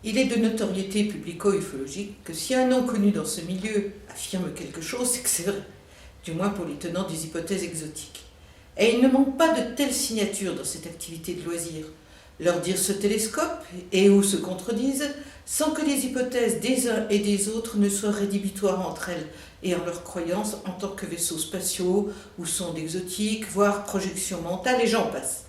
Il est de notoriété publico-ufologique que si un nom connu dans ce milieu affirme quelque chose, c'est que c'est vrai, du moins pour les tenants des hypothèses exotiques. Et il ne manque pas de telles signatures dans cette activité de loisir. Leurs dires se télescopent et ou se contredisent sans que les hypothèses des uns et des autres ne soient rédhibitoires entre elles et en leurs croyances en tant que vaisseaux spatiaux ou sondes exotiques, voire projections mentales et j'en passe.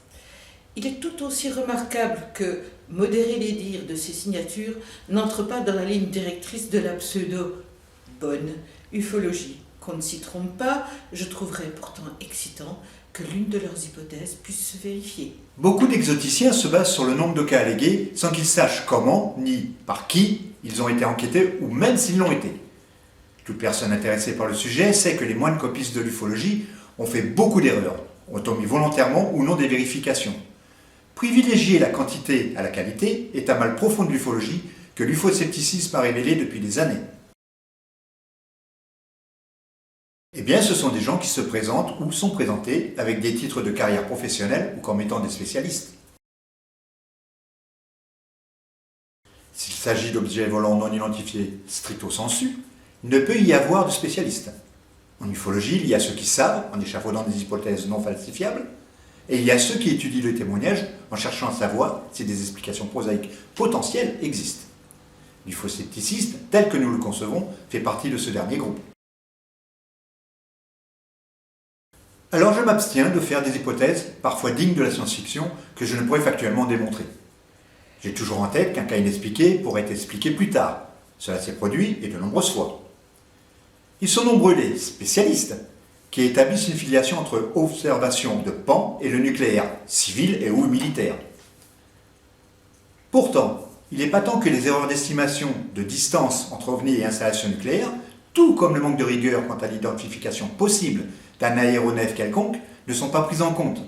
Il est tout aussi remarquable que modérer les dires de ces signatures n'entre pas dans la ligne directrice de la pseudo-bonne ufologie. Qu'on ne s'y trompe pas, je trouverais pourtant excitant que l'une de leurs hypothèses puisse se vérifier. Beaucoup d'exoticiens se basent sur le nombre de cas allégués sans qu'ils sachent comment ni par qui ils ont été enquêtés ou même s'ils l'ont été. Toute personne intéressée par le sujet sait que les moines copistes de l'ufologie ont fait beaucoup d'erreurs, ont omis volontairement ou non des vérifications. Privilégier la quantité à la qualité est un mal profond de l'ufologie que l'ufoscepticisme a révélé depuis des années. Eh bien, ce sont des gens qui se présentent ou sont présentés avec des titres de carrière professionnelle ou comme étant des spécialistes. S'il s'agit d'objets volants non identifiés stricto sensu, il ne peut y avoir de spécialistes. En ufologie, il y a ceux qui savent, en échafaudant des hypothèses non falsifiables, et il y a ceux qui étudient le témoignage en cherchant à savoir si des explications prosaïques potentielles existent. L'ufoscepticisme, tel que nous le concevons, fait partie de ce dernier groupe. Alors je m'abstiens de faire des hypothèses, parfois dignes de la science-fiction, que je ne pourrais factuellement démontrer. J'ai toujours en tête qu'un cas inexpliqué pourrait être expliqué plus tard. Cela s'est produit et de nombreuses fois. Ils sont nombreux les spécialistes qui établissent une filiation entre observation de Pan et le nucléaire, civil et ou militaire. Pourtant, il est patent que les erreurs d'estimation de distance entre ovnis et installations nucléaires, tout comme le manque de rigueur quant à l'identification possible d'un aéronef quelconque, ne sont pas prises en compte.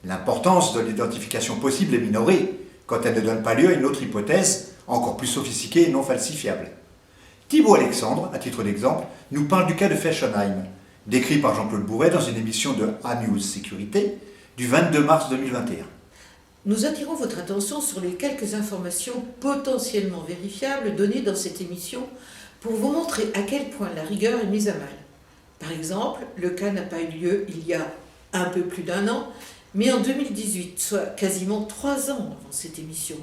L'importance de l'identification possible est minorée quand elle ne donne pas lieu à une autre hypothèse encore plus sophistiquée et non falsifiable. Thibault Alexandre, à titre d'exemple, nous parle du cas de Fessenheim, décrit par Jean-Claude Bourret dans une émission de A-News Sécurité du 22 mars 2021. Nous attirons votre attention sur les quelques informations potentiellement vérifiables données dans cette émission pour vous montrer à quel point la rigueur est mise à mal. Par exemple, le cas n'a pas eu lieu il y a un peu plus d'un an, mais en 2018, soit quasiment 3 ans avant cette émission.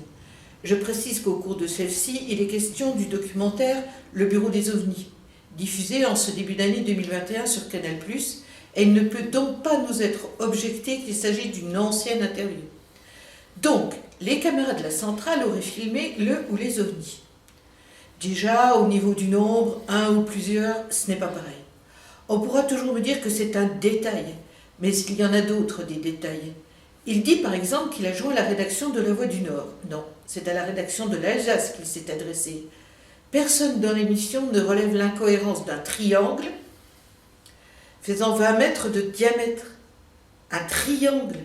Je précise qu'au cours de celle-ci, il est question du documentaire « Le Bureau des OVNIs », diffusé en ce début d'année 2021 sur Canal+, et il ne peut donc pas nous être objecté qu'il s'agit d'une ancienne interview. Donc, les caméras de la centrale auraient filmé le ou les ovnis. Déjà, au niveau du nombre, un ou plusieurs, ce n'est pas pareil. On pourra toujours me dire que c'est un détail, mais il y en a d'autres des détails. Il dit par exemple qu'il a joué à la rédaction de La Voix du Nord. Non, c'est à la rédaction de l'Alsace qu'il s'est adressé. Personne dans l'émission ne relève l'incohérence d'un triangle faisant 20 mètres de diamètre. Un triangle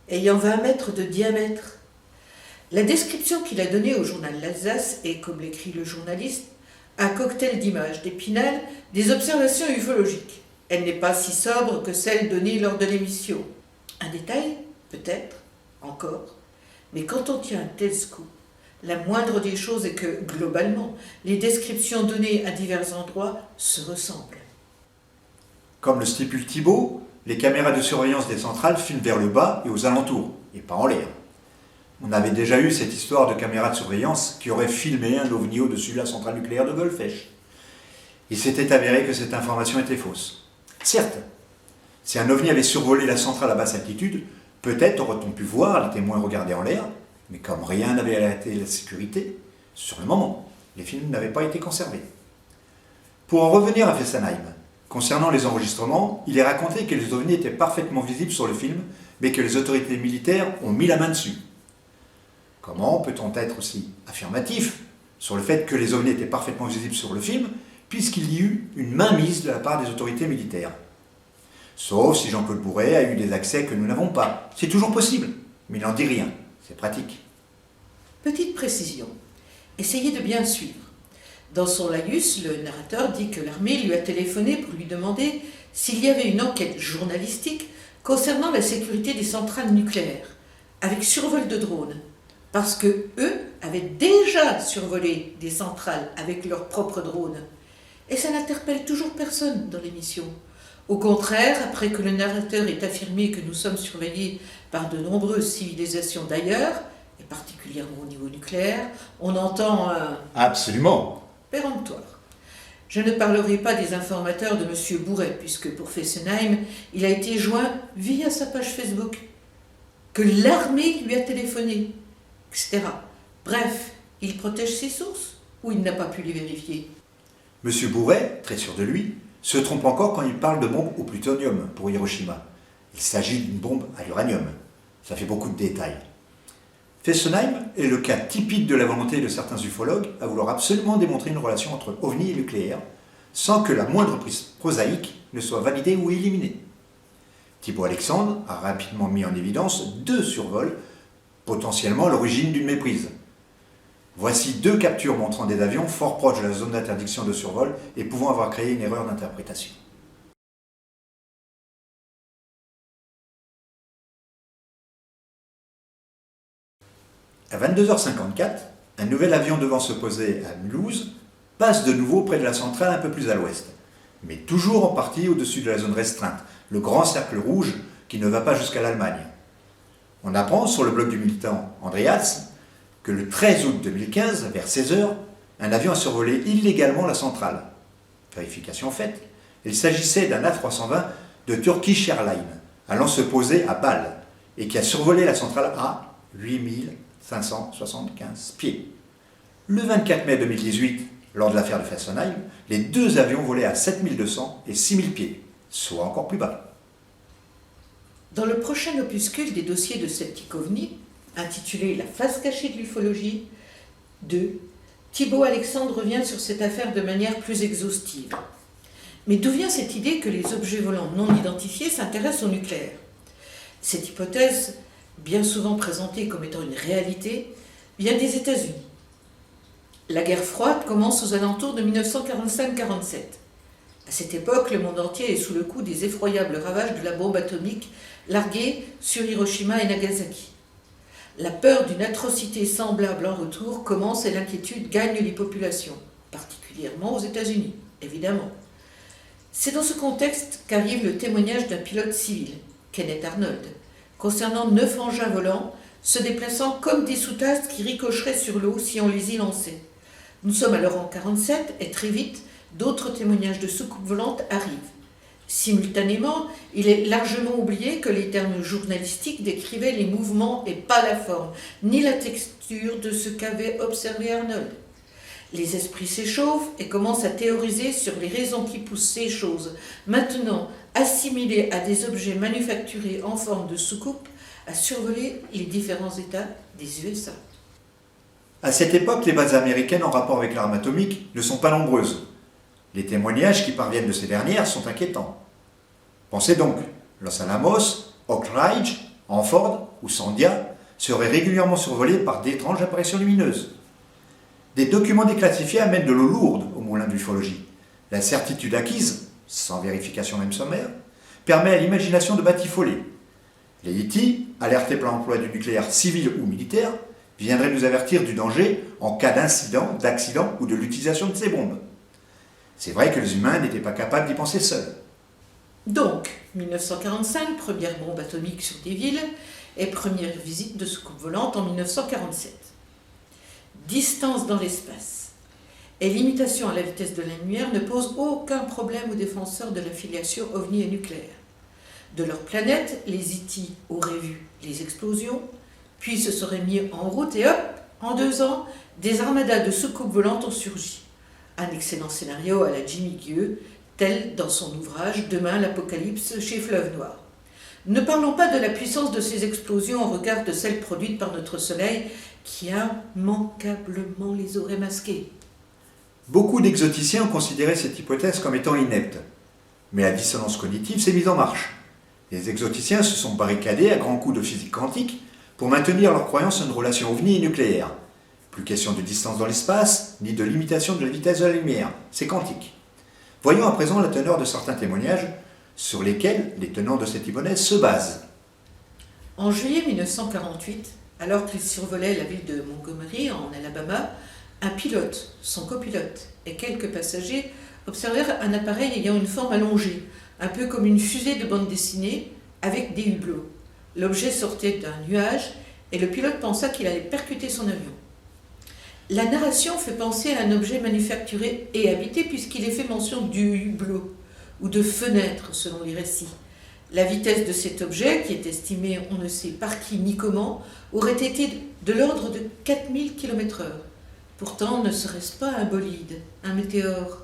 ayant 20 mètres de diamètre. La description qu'il a donnée au journal L'Alsace est, comme l'écrit le journaliste, un cocktail d'images, d'épinal, des observations ufologiques. Elle n'est pas si sobre que celle donnée lors de l'émission. Un détail, peut-être, encore, mais quand on tient un tel scoop, la moindre des choses est que, globalement, les descriptions données à divers endroits se ressemblent. Comme le stipule Thibault, les caméras de surveillance des centrales filment vers le bas et aux alentours, et pas en l'air. On avait déjà eu cette histoire de caméras de surveillance qui aurait filmé un ovni au-dessus de la centrale nucléaire de Golfech. Il s'était avéré que cette information était fausse. Certes, si un ovni avait survolé la centrale à basse altitude, peut-être aurait-on pu voir les témoins regarder en l'air, mais comme rien n'avait alerté la sécurité, sur le moment, les films n'avaient pas été conservés. Pour en revenir à Fessenheim, concernant les enregistrements, il est raconté que les ovnis étaient parfaitement visibles sur le film, mais que les autorités militaires ont mis la main dessus. Comment peut-on être aussi affirmatif sur le fait que les ovnis étaient parfaitement visibles sur le film, puisqu'il y eut une mainmise de la part des autorités militaires? Sauf si Jean-Claude Bourret a eu des accès que nous n'avons pas. C'est toujours possible, mais il n'en dit rien. C'est pratique. Petite précision. Essayez de bien suivre. Dans son laïus, le narrateur dit que l'armée lui a téléphoné pour lui demander s'il y avait une enquête journalistique concernant la sécurité des centrales nucléaires, avec survol de drones, parce que eux avaient avaient déjà survolé des centrales avec leurs propres drones. Et ça n'interpelle toujours personne dans l'émission. Au contraire, après que le narrateur ait affirmé que nous sommes surveillés par de nombreuses civilisations d'ailleurs, et particulièrement au niveau nucléaire, on entend un « Absolument. péremptoire ». Je ne parlerai pas des informateurs de M. Bourret, puisque pour Fessenheim, il a été joint via sa page Facebook, que l'armée lui a téléphoné, etc. Bref, il protège ses sources ou il n'a pas pu les vérifier? Monsieur Bourret, très sûr de lui, se trompe encore quand il parle de bombe au plutonium pour Hiroshima. Il s'agit d'une bombe à l'uranium. Ça fait beaucoup de détails. Fessenheim est le cas typique de la volonté de certains ufologues à vouloir absolument démontrer une relation entre ovni et nucléaire, sans que la moindre prise prosaïque ne soit validée ou éliminée. Thibault Alexandre a rapidement mis en évidence 2 survols, potentiellement à l'origine d'une méprise. Voici 2 captures montrant des avions fort proches de la zone d'interdiction de survol et pouvant avoir créé une erreur d'interprétation. À 22h54, un nouvel avion devant se poser à Mulhouse passe de nouveau près de la centrale un peu plus à l'ouest, mais toujours en partie au-dessus de la zone restreinte, le grand cercle rouge qui ne va pas jusqu'à l'Allemagne. On apprend sur le blog du militant Andreas que le 13 août 2015, vers 16h, un avion a survolé illégalement la centrale. Vérification faite, il s'agissait d'un A320 de Turkish Airlines, allant se poser à Bâle, et qui a survolé la centrale à 8575 pieds. Le 24 mai 2018, lors de l'affaire de Fessenheim, les 2 avions volaient à 7200 et 6000 pieds, soit encore plus bas. Dans le prochain opuscule des dossiers de Sceptic OVNI, intitulé La face cachée de l'ufologie 2, Thibault Alexandre revient sur cette affaire de manière plus exhaustive. Mais d'où vient cette idée que les objets volants non identifiés s'intéressent au nucléaire? Cette hypothèse, bien souvent présentée comme étant une réalité, vient des États-Unis. La guerre froide commence aux alentours de 1945-47. À cette époque, le monde entier est sous le coup des effroyables ravages de la bombe atomique larguée sur Hiroshima et Nagasaki. La peur d'une atrocité semblable en retour commence et l'inquiétude gagne les populations, particulièrement aux États-Unis, évidemment. C'est dans ce contexte qu'arrive le témoignage d'un pilote civil, Kenneth Arnold, concernant 9 engins volants se déplaçant comme des sous-tasses qui ricocheraient sur l'eau si on les y lançait. Nous sommes alors en 1947 et très vite, d'autres témoignages de soucoupes volantes arrivent. Simultanément, il est largement oublié que les termes journalistiques décrivaient les mouvements et pas la forme, ni la texture de ce qu'avait observé Arnold. Les esprits s'échauffent et commencent à théoriser sur les raisons qui poussent ces choses, maintenant assimilées à des objets manufacturés en forme de soucoupe, à survoler les différents États des USA. À cette époque, les bases américaines en rapport avec l'arme atomique ne sont pas nombreuses. Les témoignages qui parviennent de ces dernières sont inquiétants. Pensez donc, Los Alamos, Oak Ridge, Hanford ou Sandia seraient régulièrement survolés par d'étranges apparitions lumineuses. Des documents déclassifiés amènent de l'eau lourde au moulin de l'ufologie. La certitude acquise, sans vérification même sommaire, permet à l'imagination de batifoler. Les E.T., alertés par l'emploi du nucléaire civil ou militaire, viendraient nous avertir du danger en cas d'incident, d'accident ou de l'utilisation de ces bombes. C'est vrai que les humains n'étaient pas capables d'y penser seuls. Donc, 1945, première bombe atomique sur des villes, et première visite de soucoupe volante en 1947. Distance dans l'espace et limitation à la vitesse de la lumière ne posent aucun problème aux défenseurs de l'affiliation ovni et nucléaire. De leur planète, les E.T. auraient vu les explosions, puis se seraient mis en route et hop, en 2 ans, des armadas de soucoupes volantes ont surgi. Un excellent scénario à la Jimmy Gueux, tel dans son ouvrage « Demain l'Apocalypse chez Fleuve Noir ». Ne parlons pas de la puissance de ces explosions au regard de celles produites par notre Soleil, qui immanquablement les aurait masquées. Beaucoup d'exoticiens ont considéré cette hypothèse comme étant inepte. Mais la dissonance cognitive s'est mise en marche. Les exoticiens se sont barricadés à grands coups de physique quantique pour maintenir leur croyance à une relation ovni et nucléaire. Plus question de distance dans l'espace, ni de limitation de la vitesse de la lumière, c'est quantique. Voyons à présent la teneur de certains témoignages sur lesquels les tenants de cette hypothèse se basent. En juillet 1948, Alors qu'il survolait la ville de Montgomery, en Alabama, un pilote, son copilote et quelques passagers observèrent un appareil ayant une forme allongée, un peu comme une fusée de bande dessinée, avec des hublots. L'objet sortait d'un nuage et le pilote pensa qu'il allait percuter son avion. La narration fait penser à un objet manufacturé et habité puisqu'il est fait mention du hublot ou de fenêtre selon les récits. La vitesse de cet objet, qui est estimée on ne sait par qui ni comment, aurait été de l'ordre de 4000 km/h. Pourtant, ne serait-ce pas un bolide, un météore?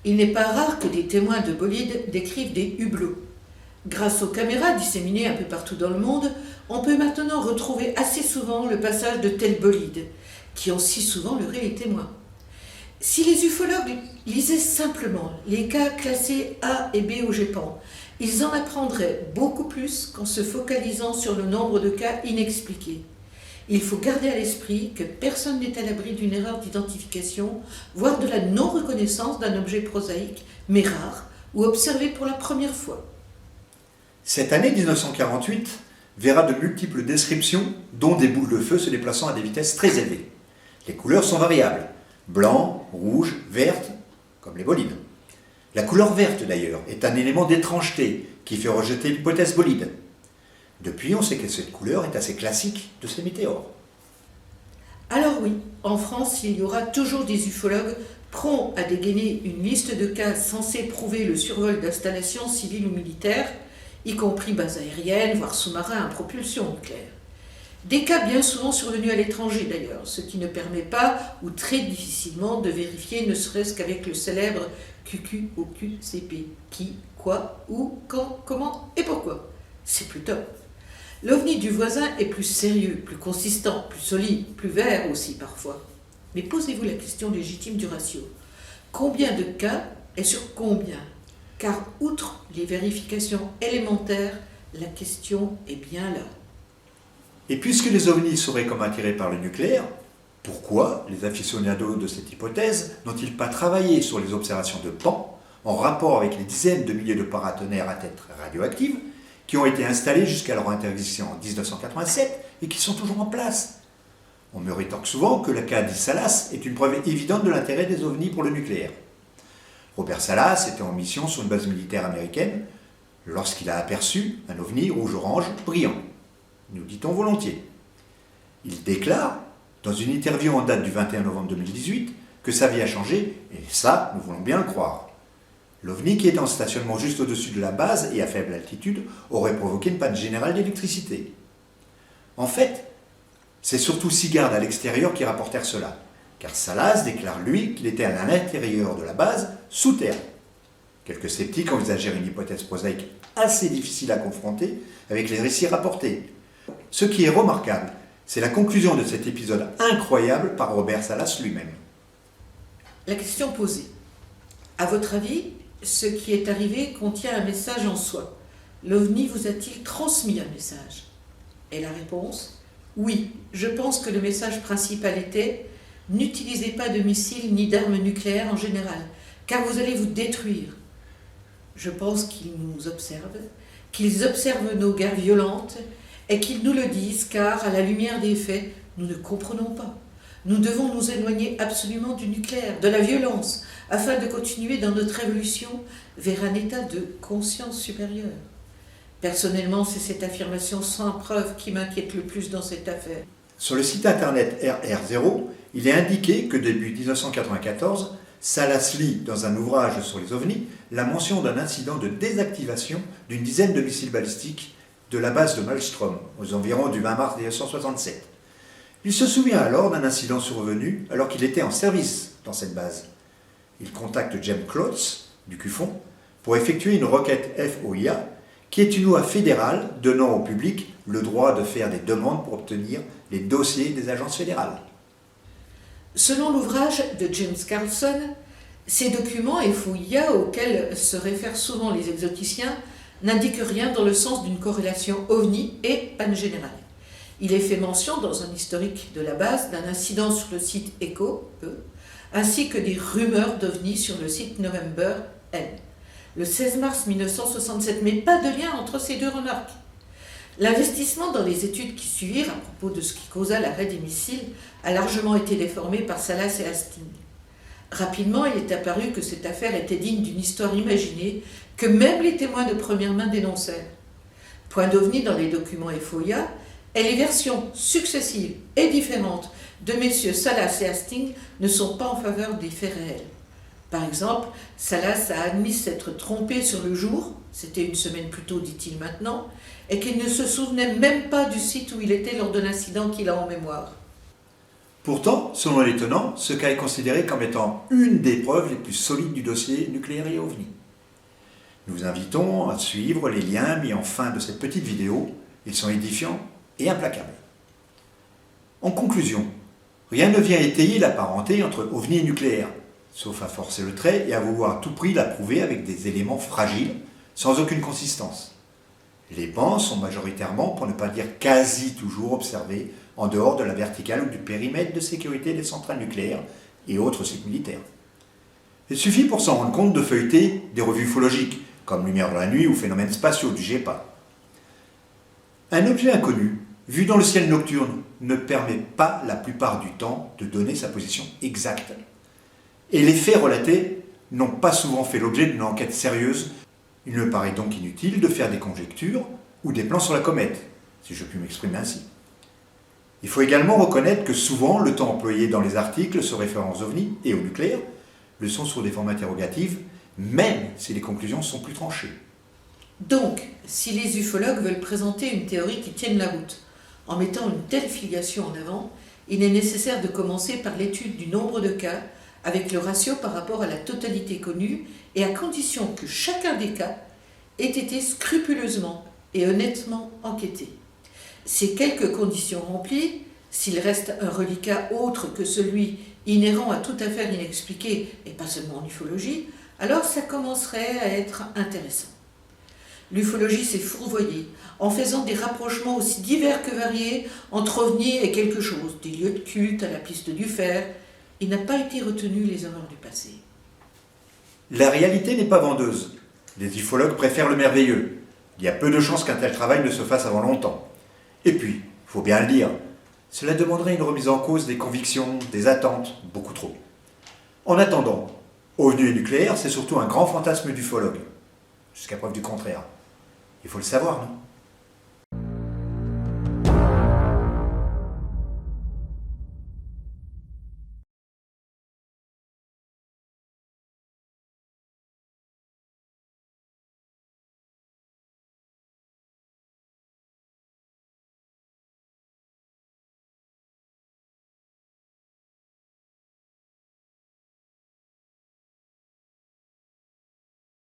Il n'est pas rare que des témoins de bolides décrivent des hublots. Grâce aux caméras disséminées un peu partout dans le monde, on peut maintenant retrouver assez souvent le passage de tels bolides, qui ont si souvent leurré les témoins. Si les ufologues lisaient simplement les cas classés A et B au GEPAN, ils en apprendraient beaucoup plus qu'en se focalisant sur le nombre de cas inexpliqués. Il faut garder à l'esprit que personne n'est à l'abri d'une erreur d'identification, voire de la non-reconnaissance d'un objet prosaïque, mais rare, ou observé pour la première fois. Cette année 1948 verra de multiples descriptions, dont des boules de feu se déplaçant à des vitesses très élevées. Les couleurs sont variables, blanc, rouge, verte, comme les bolides. La couleur verte d'ailleurs est un élément d'étrangeté qui fait rejeter l'hypothèse bolide. Depuis, on sait que cette couleur est assez classique de ces météores. Alors oui, en France, il y aura toujours des ufologues prompts à dégainer une liste de cas censés prouver le survol d'installations civiles ou militaires, y compris bases aériennes, voire sous-marins à propulsion nucléaire. Des cas bien souvent survenus à l'étranger d'ailleurs, ce qui ne permet pas ou très difficilement de vérifier ne serait-ce qu'avec le célèbre QQ ou QCP. Qui, quoi, où, quand, comment et pourquoi. C'est plus top. L'OVNI du voisin est plus sérieux, plus consistant, plus solide, plus vert aussi parfois. Mais posez-vous la question légitime du ratio. Combien de cas et sur combien? Car outre les vérifications élémentaires, la question est bien là. Et puisque les ovnis seraient comme attirés par le nucléaire, pourquoi les aficionados de cette hypothèse n'ont-ils pas travaillé sur les observations de Pan en rapport avec les dizaines de milliers de paratonnerres à tête radioactive qui ont été installés jusqu'à leur interdiction en 1987 et qui sont toujours en place? On me rétorque souvent que le cas d'Is-Salas est une preuve évidente de l'intérêt des ovnis pour le nucléaire. Robert Salas était en mission sur une base militaire américaine lorsqu'il a aperçu un ovni rouge-orange brillant, nous dit-on volontiers. Il déclare, dans une interview en date du 21 novembre 2018, que sa vie a changé, et ça, nous voulons bien le croire. L'ovni, qui était en stationnement juste au-dessus de la base et à faible altitude, aurait provoqué une panne générale d'électricité. En fait, c'est surtout six gardes à l'extérieur qui rapportèrent cela, car Salas déclare lui qu'il était à l'intérieur de la base, sous terre. Quelques sceptiques envisagèrent une hypothèse prosaïque assez difficile à confronter avec les récits rapportés. Ce qui est remarquable, c'est la conclusion de cet épisode incroyable par Robert Salas lui-même. La question posée. À votre avis, ce qui est arrivé contient un message en soi. L'OVNI vous a-t-il transmis un message? Et la réponse? Oui, je pense que le message principal était « N'utilisez pas de missiles ni d'armes nucléaires en général, car vous allez vous détruire. » Je pense qu'ils nous observent, qu'ils observent nos guerres violentes et qu'ils nous le disent car, à la lumière des faits, nous ne comprenons pas. Nous devons nous éloigner absolument du nucléaire, de la violence, afin de continuer dans notre évolution vers un état de conscience supérieure. Personnellement, c'est cette affirmation sans preuve qui m'inquiète le plus dans cette affaire. Sur le site internet RR0, il est indiqué que début 1994, Salas lit dans un ouvrage sur les ovnis la mention d'un incident de désactivation d'une dizaine de missiles balistiques de la base de Malmström, aux environs du 20 mars 1967. Il se souvient alors d'un incident survenu alors qu'il était en service dans cette base. Il contacte James Klotz, du CUFON, pour effectuer une requête FOIA, qui est une loi fédérale donnant au public le droit de faire des demandes pour obtenir les dossiers des agences fédérales. Selon l'ouvrage de James Carlson, ces documents FOIA auxquels se réfèrent souvent les exoticiens n'indiquent rien dans le sens d'une corrélation OVNI et panne générale. Il est fait mention dans un historique de la base d'un incident sur le site ECHO, ainsi que des rumeurs d'OVNI sur le site November N, le 16 mars 1967, mais pas de lien entre ces deux remarques. L'investissement dans les études qui suivirent à propos de ce qui causa l'arrêt des missiles a largement été déformé par Salas et Hastings. Rapidement, il est apparu que cette affaire était digne d'une histoire imaginée que même les témoins de première main dénoncèrent. Point d'OVNI dans les documents FOIA et les versions successives et différentes de messieurs Salas et Hastings ne sont pas en faveur des faits réels. Par exemple, Salas a admis s'être trompé sur le jour, c'était une semaine plus tôt dit-il maintenant, et qu'il ne se souvenait même pas du site où il était lors de l'incident qu'il a en mémoire. Pourtant, selon les tenants, ce cas est considéré comme étant une des preuves les plus solides du dossier nucléaire et OVNI. Nous vous invitons à suivre les liens mis en fin de cette petite vidéo, ils sont édifiants et implacables. En conclusion, rien ne vient étayer la parenté entre OVNI et nucléaire, sauf à forcer le trait et à vouloir à tout prix la prouver avec des éléments fragiles, sans aucune consistance. Les pans sont majoritairement, pour ne pas dire quasi toujours, observés en dehors de la verticale ou du périmètre de sécurité des centrales nucléaires et autres sites militaires. Il suffit pour s'en rendre compte de feuilleter des revues ufologiques, comme Lumière dans la nuit ou Phénomènes spatiaux du GEPA. Un objet inconnu, vu dans le ciel nocturne, ne permet pas la plupart du temps de donner sa position exacte. Et les faits relatés n'ont pas souvent fait l'objet d'une enquête sérieuse. Il me paraît donc inutile de faire des conjectures ou des plans sur la comète, si je puis m'exprimer ainsi. Il faut également reconnaître que souvent le temps employé dans les articles se référant aux OVNI et au nucléaire le sont sous des formes interrogatives, même si les conclusions sont plus tranchées. Donc, si les ufologues veulent présenter une théorie qui tienne la route, en mettant une telle filiation en avant, il est nécessaire de commencer par l'étude du nombre de cas, avec le ratio par rapport à la totalité connue, et à condition que chacun des cas ait été scrupuleusement et honnêtement enquêté. Ces quelques conditions remplies, s'il reste un reliquat autre que celui inhérent à toute affaire inexpliquée, et pas seulement en ufologie, alors ça commencerait à être intéressant. L'ufologie s'est fourvoyée en faisant des rapprochements aussi divers que variés entre OVNI et quelque chose, des lieux de culte à la piste du fer. Il n'a pas été retenu les erreurs du passé. La réalité n'est pas vendeuse. Les ufologues préfèrent le merveilleux. Il y a peu de chances qu'un tel travail ne se fasse avant longtemps. Et puis, il faut bien le dire, cela demanderait une remise en cause des convictions, des attentes, beaucoup trop. En attendant, OVNI et nucléaire, c'est surtout un grand fantasme d'ufologue. Jusqu'à preuve du contraire. Il faut le savoir, non ?